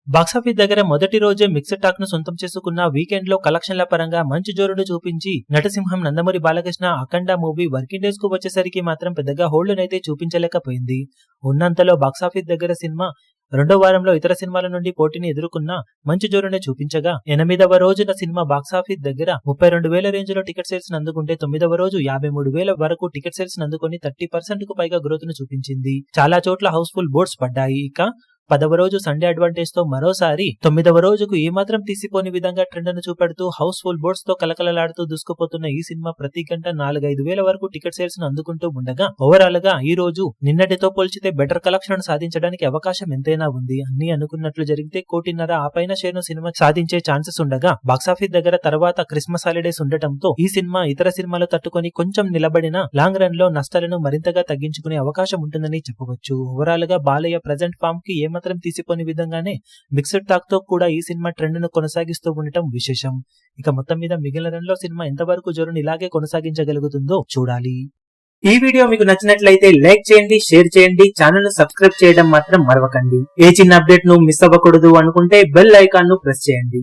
Box office దగ్గర మొదటి రోజే మిక్స్డ్ టాక్ ను సొంతం చేసుకున్న వీకెండ్ లో కలెక్షన్ల పరంగా మంచి జోరును చూపించి నటసింహం నందమూరి బాలకృష్ణ అఖండ మూవీ వర్కింగ్ డేస్ కు వచ్చేసరికి మాత్రం పెద్దగా హోల్డ్నైతే చూపించలేకపోయింది. ఉన్నంతలో బాక్సాఫీస్ దగ్గర సినిమా రెండో వారంలో ఇతర సినిమాల నుండి పోటీని ఎదుర్కొన్న మంచి జోరునే చూపించగా 8వ రోజున సినిమా బాక్సాఫీస్ దగ్గర 32,000 రేంజ్ లో టికెట్ సేల్స్ అందుకుంటే 9వ రోజు 53,000 వరకు టికెట్ సేల్స్ అందుకొని 30% కు పైగా గ్రోత్ ను చూపించింది. చాలా చోట్ల హౌస్ఫుల్ బోర్డ్స్ పడ్డాయి. ఇక 10వ రోజు సండే అడ్వాంటేజ్ తో మరోసారి 9వ రోజుకు ఏమాత్రం తీసిపోని విధంగా ట్రెండ్ ను చూపెడుతూ హౌస్ఫుల్ బోర్డ్స్ తో కలకలలాడుతూ దూసుకుపోతున్న ఈ సినిమా ప్రతి గంట 4-5 వేల వరకు టికెట్ సేల్స్ ను అందుకుంటూ ఉండగా ఓవరాల్ గా ఈ రోజు నిన్నటితో పోల్చితే బెటర్ కలెక్షన్ సాధించడానికి అవకాశం ఎంతైనా ఉంది. అన్ని అనుకున్నట్లు జరిగితే 1.5 కోటి ఆ పైన షేర్ ను సినిమా సాధించే ఛాన్సెస్ ఉండగా బాక్సాఫీస్ దగ్గర తర్వాత క్రిస్మస్ హాలిడేస్ ఉండటంతో ఈ సినిమా ఇతర సినిమాలు తట్టుకొని కొంచెం నిలబడిన లాంగ్ రన్ లో నష్టాలను మరింతగా తగ్గించుకునే అవకాశం ఉంటుందని చెప్పవచ్చు. ఓవరాల్ గా బాలయ్య ప్రెజెంట్ ఫామ్ కి ఏమాత్రం తీసిపోని విధంగానే మిక్స్డ్ టాక్ తో కూడా ఈ సినిమా ట్రెండ్ ను కొనసాగిస్తూ ఉండటం విశేషం. ఇక మొత్తం మీద మిగిలిన రన్ లో సినిమా ఎంతవరకు జోరును ఇలాగే కొనసాగించగలుగుతుందో చూడాలి. ఈ వీడియో మీకు నచ్చినట్లయితే లైక్ చేయండి, షేర్ చేయండి, ఛానల్ ను సబ్స్క్రైబ్ చేయడం మాత్రం మరవకండి. ఏ చిన్న అప్డేట్ ను మిస్ అవ్వకూడదు అనుకుంటే బెల్ ఐకాన్ ను ప్రెస్ చేయండి.